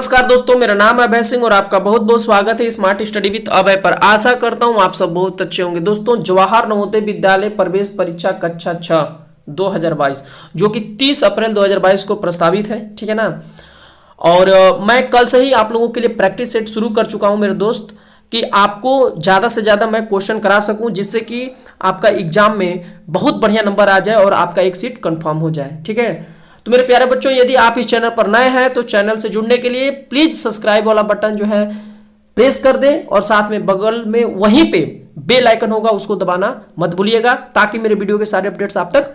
नमस्कार दोस्तों, मेरा नाम है अभय सिंह और आपका बहुत बहुत स्वागत है स्मार्ट स्टडी विद अभय पर। आशा करता हूं आप सब बहुत अच्छे होंगे। दोस्तों, जवाहर नवोदय विद्यालय प्रवेश परीक्षा कक्षा 6 2022 जो कि 30 अप्रैल 2022 को प्रस्तावित है, ठीक है ना। और मैं कल से ही आप लोगों के लिए प्रैक्टिस सेट शुरू कर चुका हूं मेरे दोस्त, कि आपको ज़्यादा से ज़्यादा मैं क्वेश्चन करा सकूं, जिससे कि आपका एग्जाम में बहुत बढ़िया नंबर आ जाए और आपका एक सीट कंफर्म हो जाए, ठीक है। तो मेरे प्यारे बच्चों, यदि आप इस चैनल पर नए हैं तो चैनल से जुड़ने के लिए प्लीज सब्सक्राइब वाला बटन जो है प्रेस कर दें और साथ में बगल में वहीं पे बेल आइकन होगा, उसको दबाना मत भूलिएगा, ताकि मेरे वीडियो के सारे अपडेट्स आप तक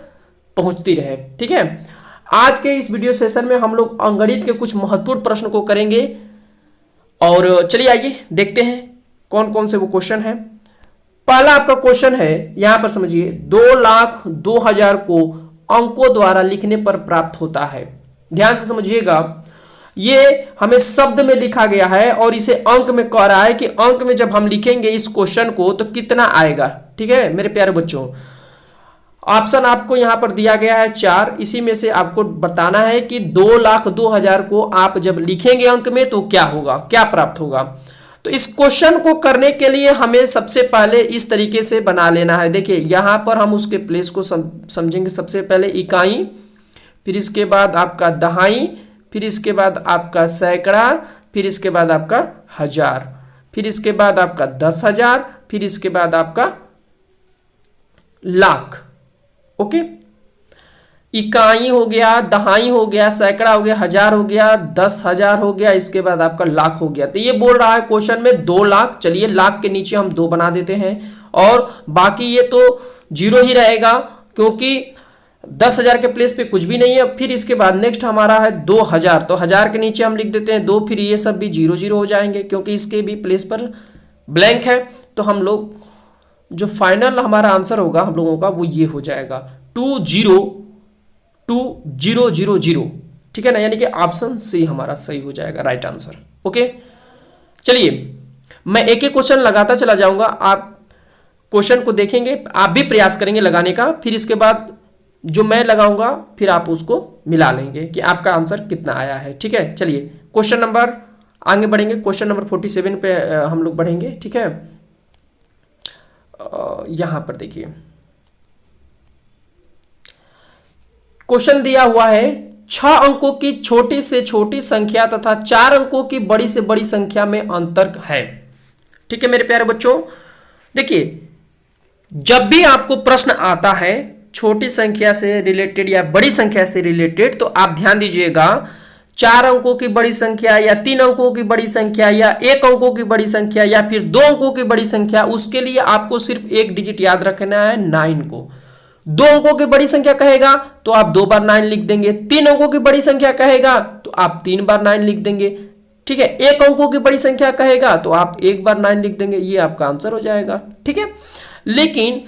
पहुंचती रहे, ठीक है। आज के इस वीडियो सेशन में हम लोग अंकगणित के कुछ महत्वपूर्ण प्रश्न को करेंगे और चलिए आइए देखते हैं कौन कौन से वो क्वेश्चन है। पहला आपका क्वेश्चन है, यहां पर समझिए, 2,02,000 को अंकों द्वारा लिखने पर प्राप्त होता है। ध्यान से समझिएगा, ये हमें शब्द में लिखा गया है और इसे अंक में कह रहा है कि अंक में जब हम लिखेंगे इस क्वेश्चन को तो कितना आएगा, ठीक है मेरे प्यारे बच्चों। ऑप्शन आपको यहां पर दिया गया है 4, इसी में से आपको बताना है कि 2,02,000 को आप जब लिखेंगे अंक में तो क्या होगा, क्या प्राप्त होगा। तो इस क्वेश्चन को करने के लिए हमें सबसे पहले इस तरीके से बना लेना है। देखिए, यहां पर हम उसके प्लेस को समझेंगे। सबसे पहले इकाई, फिर इसके बाद आपका दहाई, फिर इसके बाद आपका सैकड़ा, फिर इसके बाद आपका हजार, फिर इसके बाद आपका 10,000, फिर इसके बाद आपका लाख। ओके, इकाई हो गया, दहाई हो गया, सैकड़ा हो गया, हजार हो गया, 10,000 हो गया, इसके बाद आपका लाख हो गया। तो ये बोल रहा है क्वेश्चन में 2 लाख। चलिए, लाख के नीचे हम 2 बना देते हैं और बाकी ये तो 0 ही रहेगा, क्योंकि 10,000 के प्लेस पे कुछ भी नहीं है। फिर इसके बाद नेक्स्ट हमारा है 2,000, तो 1000 के नीचे हम लिख देते हैं 2, फिर ये सब भी 0 0 हो जाएंगे, क्योंकि इसके भी प्लेस पर ब्लैंक है। तो हम लोग जो फाइनल हमारा आंसर होगा हम लोगों का वो ये हो जाएगा 2,0,2,0,0,0, ठीक है ना। यानी कि ऑप्शन सी हमारा सही हो जाएगा, राइट आंसर। ओके, चलिए मैं एक एक क्वेश्चन लगाता चला जाऊंगा, आप क्वेश्चन को देखेंगे, आप भी प्रयास करेंगे लगाने का। फिर इसके बाद जो मैं लगाऊंगा फिर आप उसको मिला लेंगे कि आपका आंसर कितना आया है, ठीक है। चलिए क्वेश्चन नंबर आगे बढ़ेंगे, क्वेश्चन नंबर 47 पे हम लोग बढ़ेंगे, ठीक है। यहां पर देखिए क्वेश्चन दिया हुआ है, 6 अंकों की छोटी से छोटी संख्या तथा 4 अंकों की बड़ी से बड़ी संख्या में अंतर है, ठीक है मेरे प्यारे बच्चों। देखिए, जब भी आपको प्रश्न आता है छोटी संख्या से रिलेटेड या बड़ी संख्या से रिलेटेड, तो आप ध्यान दीजिएगा, 4 अंकों की बड़ी संख्या या 3 अंकों की बड़ी संख्या या 1 अंकों की बड़ी संख्या या फिर 2 अंकों की बड़ी संख्या, उसके लिए आपको सिर्फ एक डिजिट याद रखना है, 9 को। 2 अंकों की बड़ी संख्या कहेगा तो आप 2 बार 9 लिख देंगे, 3 अंकों की बड़ी संख्या कहेगा तो आप 3 बार 9 लिख देंगे, ठीक है। 1 अंकों की बड़ी संख्या कहेगा तो आप 1 बार 9 लिख देंगे, ये आपका आंसर हो जाएगा, ठीक है। लेकिन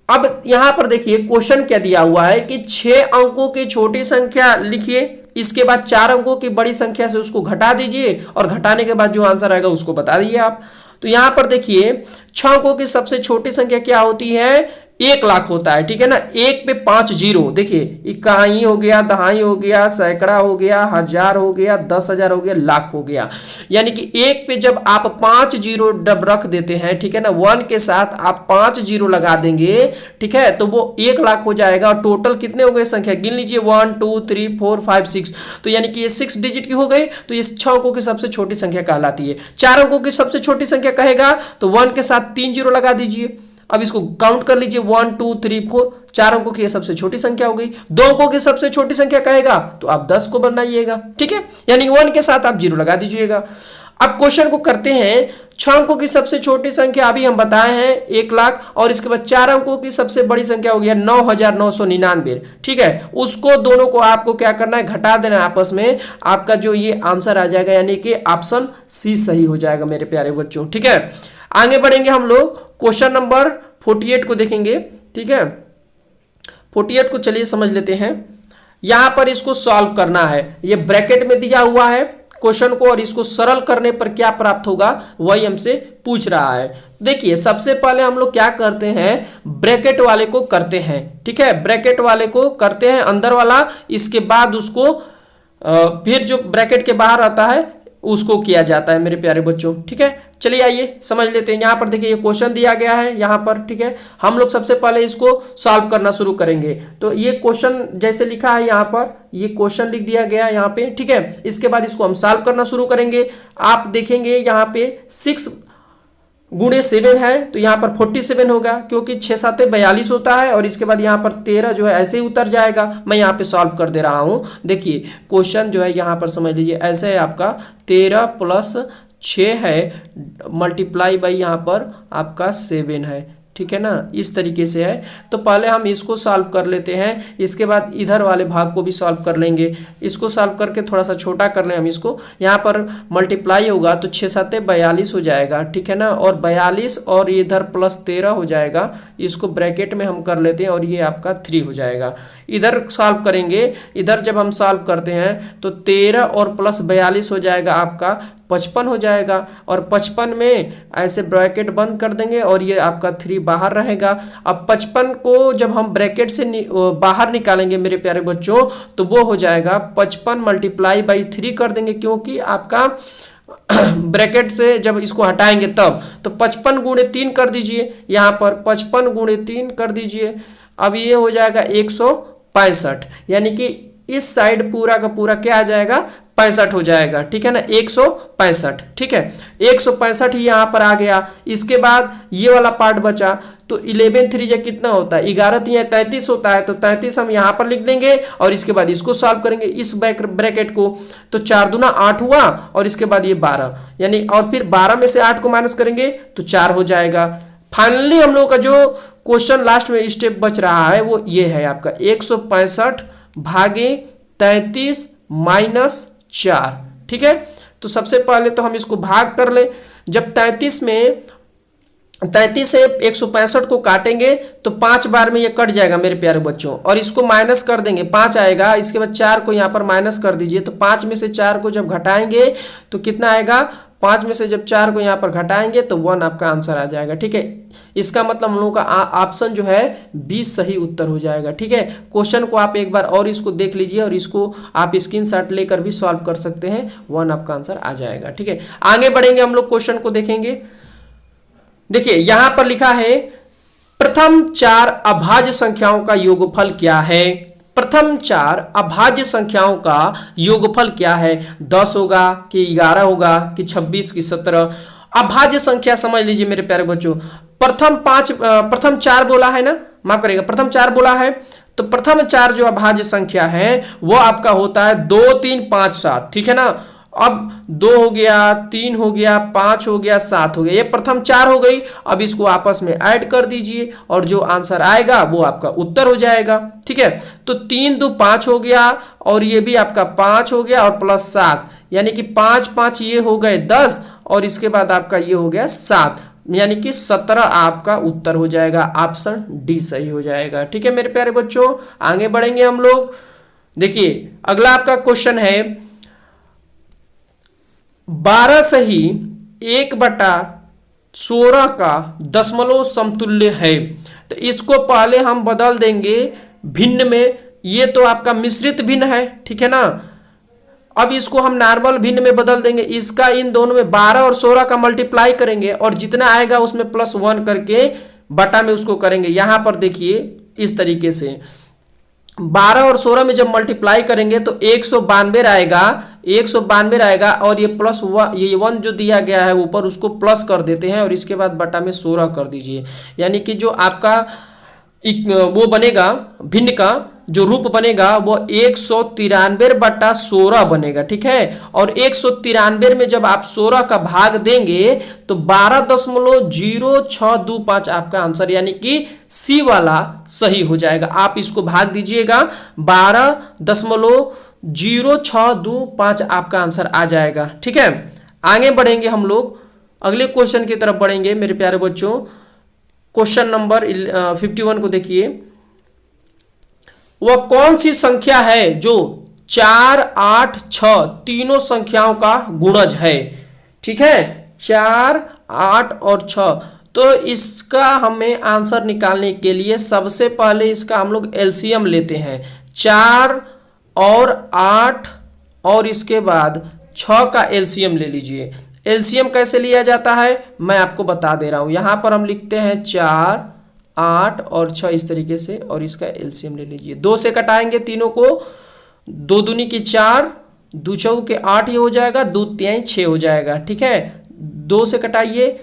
अब यहां पर देखिए क्वेश्चन क्या दिया हुआ है कि 6 अंकों की छोटी संख्या लिखिए, इसके बाद 4 अंकों की बड़ी संख्या से उसको घटा दीजिए और घटाने के बाद जो आंसर आएगा उसको बता दीजिए आप। तो यहां पर देखिए 6 अंकों की सबसे छोटी संख्या क्या होती है, 1 लाख होता है, ठीक है ना। 1 पे 5 0, देखिए इकाई हो गया, दहाई हो गया, सैकड़ा हो गया, हजार हो गया, 10,000 हो गया, लाख हो गया। यानी कि 1 पे जब आप 5 0 डब रख देते हैं, ठीक है ना, 1 के साथ आप 5 0 लगा देंगे, ठीक है, तो वो 1 लाख हो जाएगा। और टोटल कितने हो गए संख्या गिन लीजिए, 1 2 3 4 5 6, तो यानी कि ये 6 डिजिट की हो गई। तो ये 6 अंकों की सबसे छोटी संख्या कहलाती है। 4 अंकों की सबसे छोटी संख्या कहेगा तो 1 के साथ 3 0 लगा दीजिए। अब इसको काउंट कर लीजिए, 1 2 3 4, 4 अंकों की सबसे छोटी संख्या हो गई। 2 अंकों की सबसे छोटी संख्या कहेगा तो आप 10 को बनाइएगा, ठीक है, यानी 1 के साथ आप 0 लगा दीजिएगा। अब क्वेश्चन को करते हैं, 6 अंकों की सबसे छोटी संख्या अभी हम बताए हैं 1 लाख, और इसके बाद 4 अंकों की सबसे बड़ी संख्या हो गया 9,999, ठीक है। उसको दोनों को आपको क्या करना है, घटा देना है आपस में, आपका जो ये आंसर आ जाएगा, यानी कि ऑप्शन सी सही हो जाएगा मेरे प्यारे बच्चों, ठीक है। आगे बढ़ेंगे हम लोग, क्वेश्चन नंबर 48 को देखेंगे, ठीक है। 48 को चलिए समझ लेते हैं। यहां पर इसको सॉल्व करना है, ये ब्रैकेट में दिया हुआ है क्वेश्चन को, और इसको सरल करने पर क्या प्राप्त होगा वही हमसे पूछ रहा है। देखिए, सबसे पहले हम लोग क्या करते हैं, ब्रैकेट वाले को करते हैं, ठीक है, ब्रैकेट वाले को करते हैं अंदर वाला, इसके बाद उसको फिर जो ब्रैकेट के बाहर आता है उसको किया जाता है मेरे प्यारे बच्चों। ठीक है, चलिए आइए समझ लेते हैं। यहाँ पर देखिए ये क्वेश्चन दिया गया है यहाँ पर। ठीक है, हम लोग सबसे पहले इसको सॉल्व करना शुरू करेंगे। तो ये क्वेश्चन जैसे लिखा है यहाँ पर, ये क्वेश्चन लिख दिया गया है यहाँ पे। ठीक है, इसके बाद इसको हम सॉल्व करना शुरू करेंगे। आप देखेंगे यहाँ पे 6 गुणे 7 है तो यहाँ पर 47 होगा, क्योंकि 6 7 42 होता है, और इसके बाद यहाँ पर 13 जो है ऐसे ही उतर जाएगा। मैं यहाँ पे सॉल्व कर दे रहा हूँ। देखिए क्वेश्चन जो है यहाँ पर समझ लीजिए ऐसे है, आपका 13 प्लस 6 है मल्टीप्लाई बाई यहाँ पर आपका 7 है। ठीक है ना, इस तरीके से है। तो पहले हम इसको सॉल्व कर लेते हैं, इसके बाद इधर वाले भाग को भी सॉल्व कर लेंगे। इसको सॉल्व करके थोड़ा सा छोटा कर लें हम इसको। यहाँ पर मल्टीप्लाई होगा तो 6 7 42 हो जाएगा। ठीक है ना, और 42 और इधर प्लस 13 हो जाएगा। इसको ब्रैकेट में हम कर लेते हैं और ये आपका 3 हो जाएगा। इधर सॉल्व करेंगे, इधर जब हम सॉल्व करते हैं तो 13 और प्लस 42 हो जाएगा आपका 55 हो जाएगा, और 55 में ऐसे ब्रैकेट बंद कर देंगे और ये आपका 3 बाहर रहेगा। अब 55 को जब हम ब्रैकेट से बाहर निकालेंगे मेरे प्यारे बच्चों, तो वो हो जाएगा 55 मल्टीप्लाई बाई 3 कर देंगे, क्योंकि आपका ब्रैकेट से जब इसको हटाएंगे तब। तो 55 गुणे 3 कर दीजिए, यहाँ पर 55 गुणे 3 कर दीजिए। अब ये हो जाएगा 165, यानी कि इस साइड पूरा का पूरा क्या आ जाएगा, 65 हो जाएगा। ठीक है ना, 165। ठीक है, 165 ही यहाँ पर आ गया। इसके बाद ये वाला पार्ट बचा, तो 11 3 जा कितना होता है, 11 3 33 होता है। तो 33 हम यहाँ पर लिख देंगे और इसके बाद इसको सॉल्व करेंगे इस ब्रैकेट को। तो 4 दूना 8 हुआ और इसके बाद ये 12, यानी और फिर 12 में से 8 को माइनस करेंगे तो 4 हो जाएगा। फाइनली हम लोगों का जो क्वेश्चन लास्ट में स्टेप बच रहा है वो ये है आपका 165 भागे 33 माइनस 4। ठीक है, तो सबसे पहले तो हम इसको भाग कर ले। जब 33 से 165 को काटेंगे तो 5 बार में ये कट जाएगा मेरे प्यारे बच्चों, और इसको माइनस कर देंगे, 5 आएगा। इसके बाद 4 को यहाँ पर माइनस कर दीजिए, तो 5 में से 4 को जब घटाएंगे तो कितना आएगा, 5 में से जब 4 को यहाँ पर घटाएंगे तो 1 आपका आंसर आ जाएगा। ठीक है, इसका मतलब हम लोगों का ऑप्शन जो है 20 सही उत्तर हो जाएगा। ठीक है, क्वेश्चन को आप एक बार और इसको देख लीजिए और इसको आप स्क्रीनशॉट लेकर भी सॉल्व कर सकते हैं, 1 आपका आंसर आ जाएगा। ठीक है, आगे बढ़ेंगे, हम लोग क्वेश्चन को देखेंगे। देखिए यहाँ पर लिखा है प्रथम 4 अभाज्य संख्याओं का योगफल क्या है। प्रथम 4 अभाज्य संख्याओं का योगफल क्या है, 10 होगा कि 11 होगा कि 26 कि 17। अभाज्य संख्या समझ लीजिए मेरे प्यारे बच्चों, प्रथम 4 बोला है ना, माफ करिएगा, प्रथम 4 बोला है। तो प्रथम 4 जो अभाज्य संख्या है वो आपका होता है 2 3 5 7। ठीक है ना, अब 2 हो गया, 3 हो गया, 5 हो गया, 7 हो गया, ये प्रथम 4 हो गई। अब इसको आपस में ऐड कर दीजिए और जो आंसर आएगा वो आपका उत्तर हो जाएगा। ठीक है, तो 3 2 5 हो गया और ये भी आपका 5 हो गया और प्लस 7, यानी कि 5 5 ये हो गए 10 और इसके बाद आपका ये हो गया 7, यानी कि 17 आपका उत्तर हो जाएगा। ऑप्शन डी सही हो जाएगा। ठीक है मेरे प्यारे बच्चों, आगे बढ़ेंगे हम लोग। देखिए अगला आपका क्वेश्चन है 12 सही 1/16 का दशमलव समतुल्य है। तो इसको पहले हम बदल देंगे भिन्न में, ये तो आपका मिश्रित भिन्न है। ठीक है ना, अब इसको हम नॉर्मल भिन्न में बदल देंगे। इसका इन दोनों में 12 और 16 का मल्टीप्लाई करेंगे और जितना आएगा उसमें +1 करके बटा में उसको करेंगे। यहाँ पर देखिए इस तरीके से 12 और 16 में जब मल्टीप्लाई करेंगे तो 192 आएगा, 192 आएगा और ये ये 1 जो दिया गया है ऊपर उसको प्लस कर देते हैं और इसके बाद बटा में 16 कर दीजिए, यानी कि जो आपका वो बनेगा भिन्न का जो रूप बनेगा वो 193/16 बनेगा। ठीक है, और 193 में जब आप 16 का भाग देंगे तो 12.0625 आपका आंसर, यानी कि सी वाला सही हो जाएगा। आप इसको भाग दीजिएगा, 12.0625 आपका आंसर आ जाएगा। ठीक है, आगे बढ़ेंगे हम लोग, अगले क्वेश्चन की तरफ बढ़ेंगे मेरे प्यारे बच्चों। क्वेश्चन नंबर 51 को देखिए, वह कौन सी संख्या है जो 4 8 6 तीनों संख्याओं का गुणज है। ठीक है, 4 8 और 6। तो इसका हमें आंसर निकालने के लिए सबसे पहले इसका हम लोग एलसीएम लेते हैं। 4 और 8 और इसके बाद 6 का एलसीएम ले लीजिए। एलसीएम कैसे लिया जाता है मैं आपको बता दे रहा हूँ। यहाँ पर हम लिखते हैं 4, 8 और 6 इस तरीके से, और इसका एलसीएम ले लीजिए। 2 से कटाएंगे तीनों को, 2 दूनी की 4, 2 चौके 8 ये हो जाएगा, 2 तिहाई 6 हो जाएगा। ठीक है, 2 से कटाइए,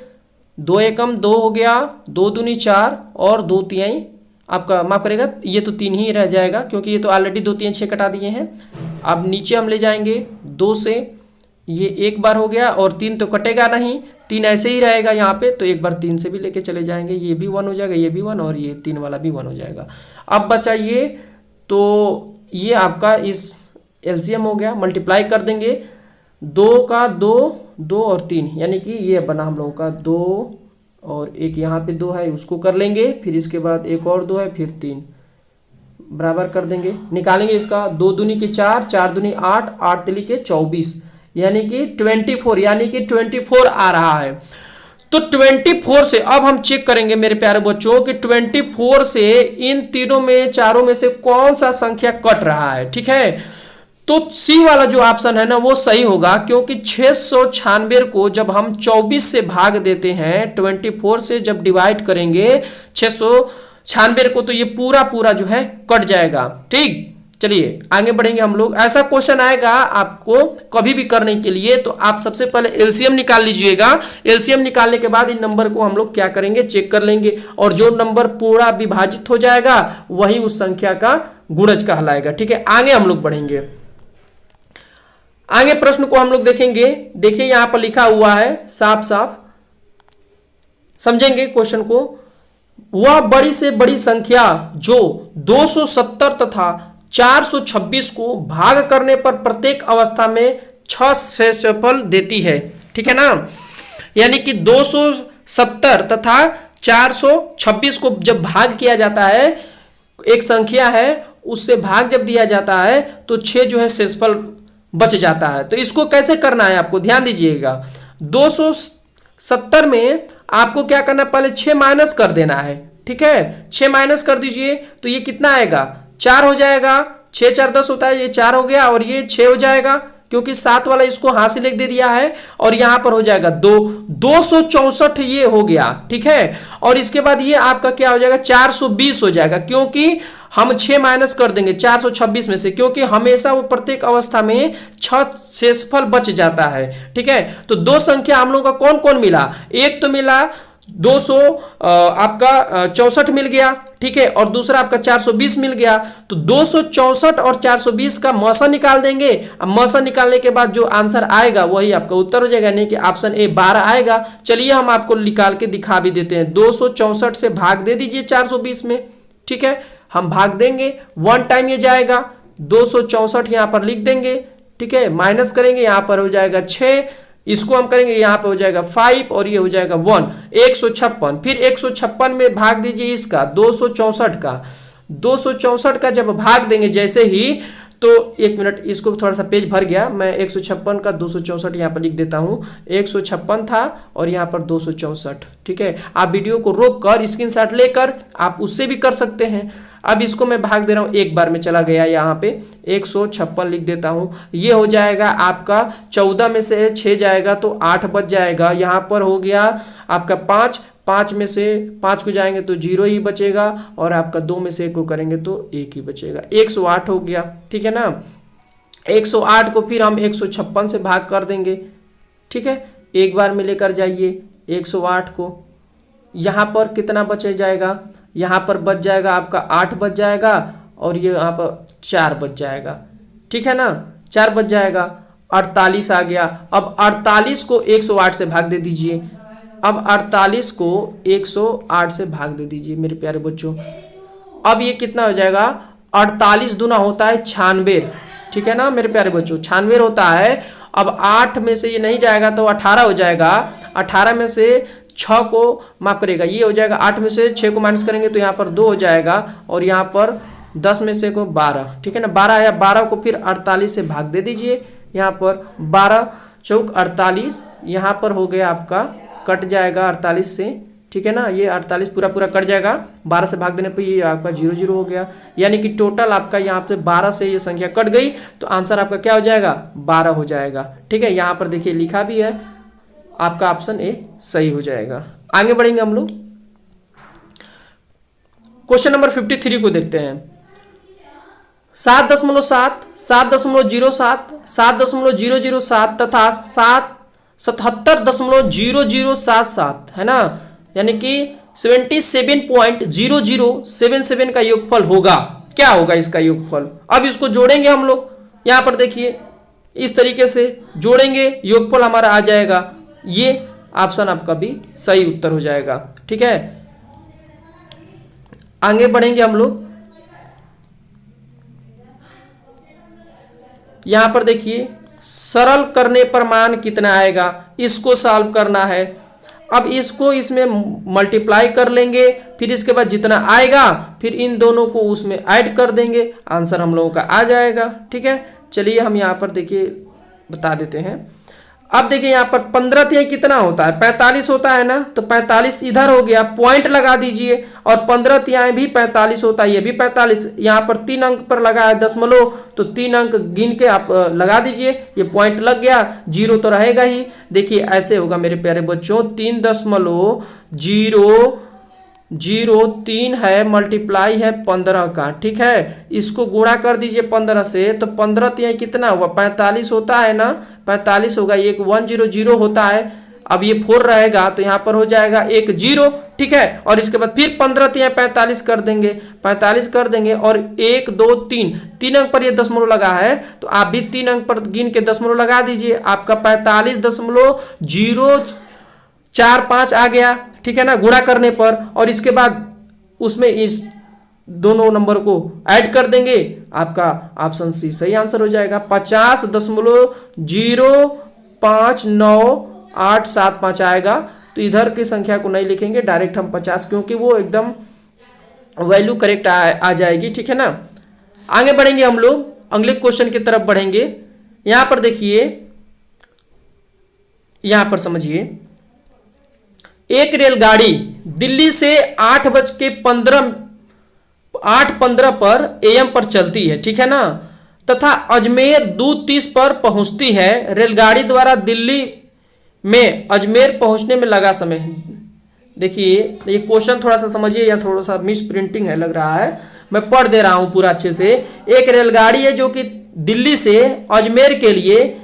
2 एकम 2 हो गया, 2 दूनी 4 और 2 तिहाई आपका माफ करेगा, ये तो 3 ही रह जाएगा क्योंकि ये तो ऑलरेडी 2 तिहाई 6 कटा दिए हैं। अब नीचे हम ले जाएंगे 2 से, ये एक बार हो गया और 3 तो कटेगा नहीं, 3 ऐसे ही रहेगा यहाँ पे, तो एक बार 3 से भी लेके चले जाएंगे, ये भी 1 हो जाएगा, ये भी 1 और ये 3 वाला भी 1 हो जाएगा। अब बचा ये, तो ये आपका इस एलसीएम हो गया, मल्टीप्लाई कर देंगे 2 का 2, 2 और 3, यानी कि ये बना हम लोगों का 2 और एक यहाँ पे 2 है उसको कर लेंगे, फिर इसके बाद एक और 2 है, फिर 3 बराबर कर देंगे, निकालेंगे इसका। 2 दूनी की 4, 4 दूनी 8, 8 तिली के 24, यानी कि 24, यानी कि 24 आ रहा है। तो 24 से अब हम चेक करेंगे मेरे प्यारे बच्चों कि 24 से इन तीनों में, चारों में से कौन सा संख्या कट रहा है। ठीक है, तो सी वाला जो ऑप्शन है ना वो सही होगा, क्योंकि 696 को जब हम 24 से भाग देते हैं, 24 से जब डिवाइड करेंगे 696 को, तो ये पूरा पूरा जो है कट जाएगा। ठीक, चलिए आगे बढ़ेंगे हम लोग। ऐसा क्वेश्चन आएगा आपको कभी भी करने के लिए, तो आप सबसे पहले एलसीएम निकाल लीजिएगा। एलसीएम निकालने के बाद इन नंबर को हम लोग क्या करेंगे, चेक कर लेंगे, और जो नंबर पूरा विभाजित हो जाएगा वही उस संख्या का गुणज कहलाएगा। ठीक है, आगे हम लोग बढ़ेंगे। आगे प्रश्न को हम लोग देखेंगे। देखिए यहां पर लिखा हुआ है, साफ साफ समझेंगे क्वेश्चन को। वह बड़ी से बड़ी संख्या जो 270 तथा 426 को भाग करने पर प्रत्येक अवस्था में 6 शेषफल देती है। ठीक है ना, यानी कि 270 तथा 426 को जब भाग किया जाता है, एक संख्या है उससे भाग जब दिया जाता है तो 6 जो है शेषफल बच जाता है। तो इसको कैसे करना है आपको ध्यान दीजिएगा। 270 में आपको क्या करना है, पहले 6 माइनस कर देना है। ठीक है, 6 माइनस कर दीजिए तो ये कितना आएगा, 4 हो जाएगा। 6 4 10 होता है, ये 4 हो गया और ये 6 हो जाएगा, क्योंकि 7 वाला इसको हाथ से लिख दे दिया है, और यहां पर हो जाएगा 264 ये हो गया। ठीक है, और इसके बाद ये आपका क्या हो जाएगा, 420 हो जाएगा, क्योंकि हम 6 माइनस कर देंगे 426 में से, क्योंकि हमेशा वो प्रत्येक अवस्था में 6 शेषफल बच जाता है। ठीक है, तो 2 संख्या हम लोगों का कौन कौन मिला, एक तो मिला 200 आपका 64 मिल गया। ठीक है, और दूसरा आपका 420 मिल गया। तो 264 और 420 का मौसा निकाल देंगे। अब मौसा निकालने के बाद जो आंसर आएगा वही आपका उत्तर हो जाएगा, यानी कि ऑप्शन ए 12 आएगा। चलिए हम आपको निकाल के दिखा भी देते हैं। 264 से भाग दे दीजिए 420 में। ठीक है, हम भाग देंगे, 1 टाइम ये जाएगा, 264 यहाँ पर लिख देंगे। ठीक है, माइनस करेंगे, यहाँ पर हो जाएगा 6, इसको हम करेंगे, यहाँ पे हो जाएगा 5 और ये हो जाएगा 1, 156। फिर 156 में भाग दीजिए इसका 264 का। 264 का जब भाग देंगे जैसे ही, तो 1 मिनट, इसको थोड़ा सा पेज भर गया, मैं 156 का 264 यहाँ पर लिख देता हूँ। 156 था और यहाँ पर 264। ठीक है, आप वीडियो को रोक कर स्क्रीनशॉट लेकर आप उससे भी कर सकते हैं। अब इसको मैं भाग दे रहा हूँ, एक बार में चला गया, यहाँ पे 156 लिख देता हूँ। ये हो जाएगा आपका 14 में से 6 जाएगा तो 8 बच जाएगा। यहाँ पर हो गया आपका 5, 5 में से 5 को जाएंगे तो 0 ही बचेगा, और आपका 2 में से 1 को करेंगे तो 1 ही बचेगा। 108 हो गया। ठीक है ना, 108 को फिर हम 156 से भाग कर देंगे। ठीक है, एक बार में लेकर जाइए 108 को। यहाँ पर कितना बच जाएगा, यहाँ पर बच जाएगा आपका 8 बच जाएगा, और ये यहाँ पर 4 बच जाएगा। ठीक है ना, 4 बच जाएगा, 48 आ गया। अब 48 को 108 से भाग दे दीजिए। अब 48 को 108 से भाग दे दीजिए मेरे प्यारे बच्चों। अब ये कितना हो जाएगा, 48 दूना होता है 96। ठीक है ना मेरे प्यारे बच्चों, 96 होता है। अब 8 में से ये नहीं जाएगा तो 18 हो जाएगा। 18 में से 6 को माफ करेगा, ये हो जाएगा। 8 में से 6 को माइनस करेंगे तो यहाँ पर 2 हो जाएगा, और यहाँ पर 10 में से को 12। ठीक है ना, 12 है। 12 को फिर 48 से भाग दे दीजिए। यहाँ पर 12 चौक 48, यहाँ पर हो गया आपका, कट जाएगा 48 से। ठीक है ना। ये 48 पूरा पूरा कट जाएगा, 12 से भाग देने पर ये आपका 0 0 हो गया, यानी कि टोटल आपका यहाँ पे 12 से ये संख्या कट गई, तो आंसर आपका क्या हो जाएगा, 12 हो जाएगा। ठीक है, यहाँ पर देखिए लिखा भी है, आपका ऑप्शन ए सही हो जाएगा। आगे बढ़ेंगे हम लोग, क्वेश्चन नंबर 53 को देखते हैं। 7.7, 7.07, 7.007 तथा 77.0077 है ना, यानी कि 77.0077 का योगफल होगा। क्या होगा इसका योगफल? अब इसको जोड़ेंगे हम लोग, यहाँ पर देखिए इस तरीके से जोड़ेंगे, योगफल हमारा आ जाएगा। ये ऑप्शन आपका भी सही उत्तर हो जाएगा। ठीक है, आगे बढ़ेंगे हम लोग, यहां पर देखिए सरल करने पर मान कितना आएगा, इसको सॉल्व करना है। अब इसको इसमें मल्टीप्लाई कर लेंगे, फिर इसके बाद जितना आएगा फिर इन दोनों को उसमें ऐड कर देंगे, आंसर हम लोगों का आ जाएगा। ठीक है, चलिए हम यहाँ पर देखिए बता देते हैं। अब देखिए यहाँ पर 15 तिहाई कितना होता है, 45 होता है ना, तो 45 इधर हो गया, पॉइंट लगा दीजिए, और 15 तिहाई भी 45 होता है, ये भी 45, यहाँ पर 3 अंक पर लगा है दशमलव, तो 3 अंक गिन के आप लगा दीजिए, ये पॉइंट लग गया, 0 तो रहेगा ही। देखिए ऐसे होगा मेरे प्यारे बच्चों, 3.003 है, मल्टीप्लाई है 15 का। ठीक है, इसको गुणा कर दीजिए 15 से, तो 15 तिहाई कितना हुआ, 45 होता है ना, 45 होगा, ये 100 होता है। अब ये 4 रहेगा तो यहाँ पर हो जाएगा 1 0। ठीक है, और इसके बाद फिर 15 तिहाई 45 कर देंगे, 45 कर देंगे, और 1 2 3 अंक पर ये दशमलव लगा है, तो आप भी 3 अंक पर गिन के दशमलव लगा दीजिए, आपका 45.045 आ गया। ठीक है ना, गुणा करने पर, और इसके बाद उसमें इस दोनों नंबर को ऐड कर देंगे, आपका ऑप्शन सी सही आंसर हो जाएगा। 50.0598575 आएगा। तो इधर की संख्या को नहीं लिखेंगे, डायरेक्ट हम 50, क्योंकि वो एकदम वैल्यू करेक्ट आ जाएगी। ठीक है ना, आगे बढ़ेंगे हम लोग, अगले क्वेश्चन की तरफ बढ़ेंगे। यहां पर देखिए, यहां पर समझिए, एक रेलगाड़ी दिल्ली से 8:15 पर AM पर चलती है, ठीक है ना, तथा अजमेर 2:30 पर पहुंचती है। रेलगाड़ी द्वारा दिल्ली में अजमेर पहुंचने में लगा समय, देखिए ये क्वेश्चन थोड़ा सा समझिए, या थोड़ा सा मिस प्रिंटिंग है लग रहा है, मैं पढ़ दे रहा हूं पूरा अच्छे से। एक रेलगाड़ी है जो कि दिल्ली से अजमेर के लिए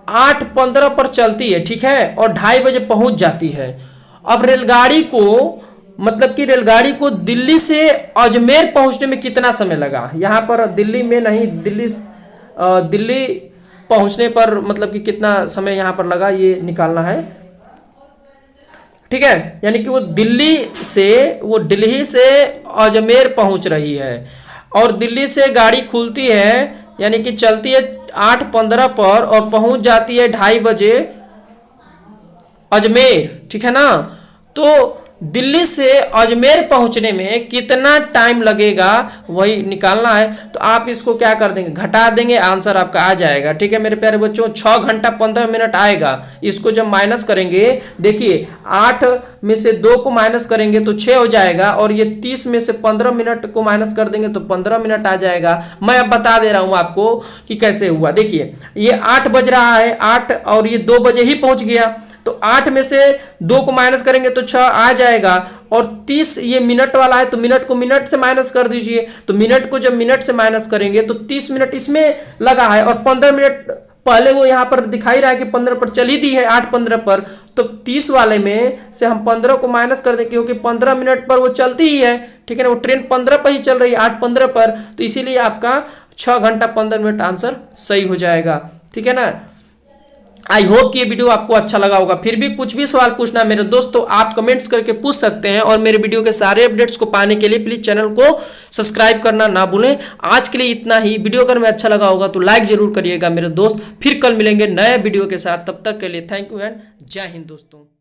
8:15 पर चलती है, ठीक है, और 2:30 बजे पहुंच जाती है। अब रेलगाड़ी को, मतलब कि रेलगाड़ी को दिल्ली से अजमेर पहुंचने में कितना समय लगा, यहाँ पर दिल्ली में नहीं, दिल्ली पहुंचने पर मतलब कि कितना समय यहाँ पर लगा, ये निकालना है। ठीक है, यानी कि वो दिल्ली से अजमेर पहुंच रही है, और दिल्ली से गाड़ी खुलती है, यानी कि चलती है 8:15 पर और पहुंच जाती है 2:30 बजे अजमेर। ठीक है ना, तो दिल्ली से अजमेर पहुंचने में कितना टाइम लगेगा वही निकालना है। तो आप इसको क्या कर देंगे, घटा देंगे, आंसर आपका आ जाएगा। ठीक है मेरे प्यारे बच्चों, 6 घंटा 15 मिनट आएगा। इसको जब माइनस करेंगे, देखिए 8 में से 2 को माइनस करेंगे तो 6 हो जाएगा, और ये 30 में से 15 मिनट को माइनस कर देंगे तो 15 मिनट आ जाएगा। मैं अब बता दे रहा हूं आपको कि कैसे हुआ। देखिए ये 8 बज रहा है, 8 और ये 2 बजे ही पहुंच गया, तो 8 में से 2 को माइनस करेंगे तो 6 आ जाएगा, और 30 ये मिनट वाला है तो मिनट को मिनट से माइनस कर दीजिए। तो मिनट को जब मिनट से माइनस करेंगे तो 30 मिनट इसमें लगा है, और 15 मिनट पहले वो यहाँ पर दिखाई रहा है कि 15 पर चली दी है, 8:15 पर, तो 30 वाले में से हम 15 को माइनस कर दें, क्योंकि 15 मिनट पर वो चलती ही है। ठीक है ना, वो ट्रेन 15 पर ही चल रही है, 8:15 पर, तो इसीलिए आपका 6 घंटा 15 मिनट आंसर सही हो जाएगा। ठीक है ना, आई होप कि ये वीडियो आपको अच्छा लगा होगा। फिर भी कुछ भी सवाल पूछना है मेरे दोस्त तो आप कमेंट्स करके पूछ सकते हैं, और मेरे वीडियो के सारे अपडेट्स को पाने के लिए प्लीज चैनल को सब्सक्राइब करना ना भूलें। आज के लिए इतना ही। वीडियो अगर मैं अच्छा लगा होगा तो लाइक जरूर करिएगा मेरे दोस्त। फिर कल मिलेंगे नए वीडियो के साथ, तब तक के लिए थैंक यू एंड जय हिंद दोस्तों।